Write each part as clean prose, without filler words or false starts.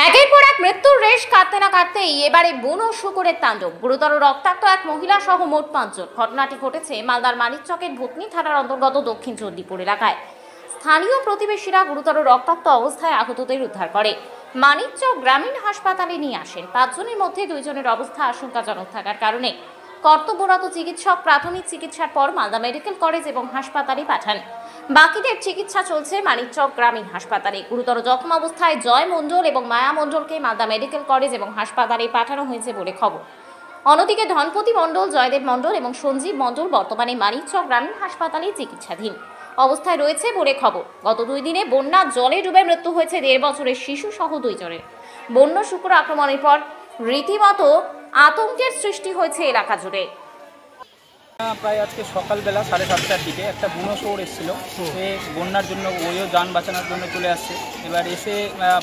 একের পর এক মৃত্যুর রেশ কাটতে না কাটতেই এবারে বুনো শুকুরের তাণ্ডব। গুরুতর রক্তাক্ত এক মহিলা সহ মোট 5 জন। ঘটনাটি ঘটেছে মালদার মানিকচকের ভূতনি থানার অন্তর্গত দক্ষিণ চণ্ডীপুর এলাকায়। স্থানীয় প্রতিবেশীরা গুরুতর রক্তাক্ত অবস্থায় আহতদের উদ্ধার করে মানিকচক গ্রামীণ হাসপাতালে নিয়ে আসেন। 5 জনের মধ্যে 2 জনের অবস্থা আশঙ্কাজনক থাকার কারণে কর্তব্যরত চিকিৎসক প্রাথমিক চিকিৎসার পর মালদা মেডিকেল কলেজ এবং হাসপাতালে পাঠান। বাকিদের চিকিৎসা চলছে মানিকচক গ্রামীণ হাসপাতালে। গুরুতর জখম অবস্থায় জয় মণ্ডল এবং মায়া মণ্ডলকে মালদা মেডিকেল কলেজ এবং হাসপাতালে পাঠানো হয়েছে বলে খবর। অন্যদিকে ধনপতি মণ্ডল, জয়দেব মণ্ডল এবং সঞ্জীব মণ্ডল বর্তমানে মানিকচক গ্রামীণ হাসপাতালে চিকিৎসাধীন অবস্থায় রয়েছে বলে খবর। গত 2 দিনে বন্যা জলে ডুবে মৃত্যু হয়েছে 1.5 বছরের শিশু সহ 2 জনের। বন্য শুকুর আক্রমণের পর রীতিমতো আতঙ্কের সৃষ্টি হয়েছে এলাকা জুড়ে। প্রায় আজকে সকালবেলা 7:30টার দিকে একটা বুনো শুয়োর এসেছিল। সে বন্যার জন্য ওইও যান বাঁচানোর জন্য চলে আসছে। এবার এসে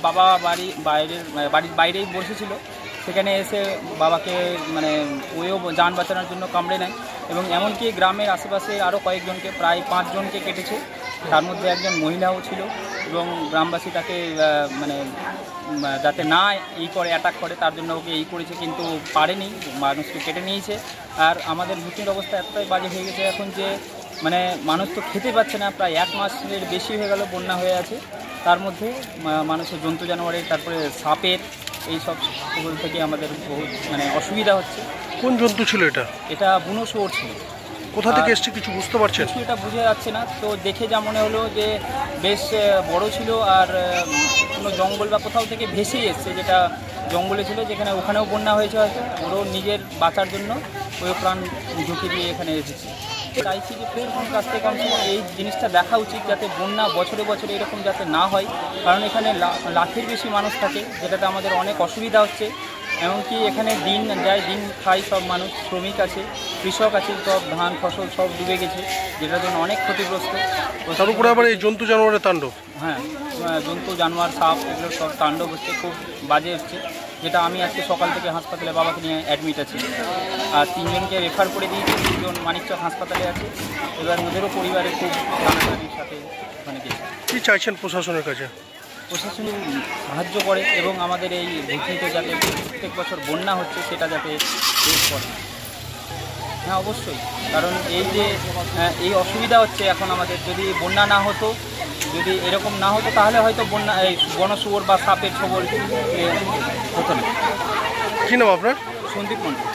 বাবা বাড়ির বাইরেই বসেছিল, সেখানে এসে বাবাকে ওইও যান বাঁচানোর জন্য কামড়ে নেয় এবং এমনকি গ্রামের আশেপাশে আরও কয়েকজনকে, প্রায় 5 জনকে কেটেছে। তার মধ্যে একজন মহিলাও ছিল এবং গ্রামবাসী তাকে যাতে না অ্যাটাক করে তার জন্য ওকে করেছে, কিন্তু পারেনি, মানুষকে কেটে নিয়েছে। আর আমাদের ভূতির অবস্থা এতটাই বাজে হয়ে গেছে এখন যে মানুষ তো খেতে পাচ্ছে না। প্রায় 1 মাসের বেশি হয়ে গেল বন্যা হয়ে আছে। তার মধ্যে মানুষের জন্তু জানোয়ারের, তারপরে সাপের, এইসব থেকে আমাদের বহুত অসুবিধা হচ্ছে। কোন জন্তু ছিল এটা? এটা বুনো শুয়োর ছিল। কোথা থেকে এসছে কিছু বুঝতে পারছেন? কিছু এটা বোঝা যাচ্ছে না, তো দেখে যা মনে হলো যে বেশ বড় ছিল আর কোনো জঙ্গল বা কোথাও থেকে ভেসেই এসছে, যেটা জঙ্গলে ছিল, যেখানে ওখানেও বন্যা হয়েছে হয়তো। ওরও নিজের বাঁচার জন্য ওই প্রাণ ঝুঁকি দিয়ে এখানে এসেছে। চাইছি যে প্রশাসনের কাছ থেকে এই জিনিসটা দেখা উচিত, যাতে বন্যা বছরে বছরে এরকম যাতে না হয়, কারণ এখানে লাখের বেশি মানুষ থাকে, যেটাতে আমাদের অনেক অসুবিধা হচ্ছে। এমনকি এখানে দিন যায় দিন খাই সব মানুষ, শ্রমিক আছে, কৃষক আছে, সব ধান ফসল সব ডুবে গেছে, যেটার জন্য অনেক ক্ষতিগ্রস্ত। তার উপরে আবার এই জন্তু জানোয়ারের তাণ্ডব। হ্যাঁ, জন্তু জানোয়ার, সাপ, এগুলো সব তাণ্ডব হচ্ছে, খুব বাজে হচ্ছে। যেটা আমি আজকে সকাল থেকে হাসপাতালে বাবাকে নিয়ে অ্যাডমিট আছি, আর 3 জনকে রেফার করে দিয়েছি, 3 জন মানিকচক হাসপাতালে আছে। এবার ওদেরও পরিবারে খুব টানাটানির সাথে গেছে। কী চাইছেন প্রশাসনের কাছে? প্রশাসন সাহায্য করে এবং আমাদের এই ভূতনিতে যাতে প্রত্যেক বছর বন্যা হচ্ছে সেটা যাতে রোধ করে। হ্যাঁ, অবশ্যই, কারণ এই অসুবিধা হচ্ছে এখন আমাদের। যদি বন্যা না হতো, যদি এরকম না হতো, তাহলে হয়তো এই বন শুয়োর বা সাপের ছবল হতো না। কী নাম আপনার? সন্দীপ মণ্ডল।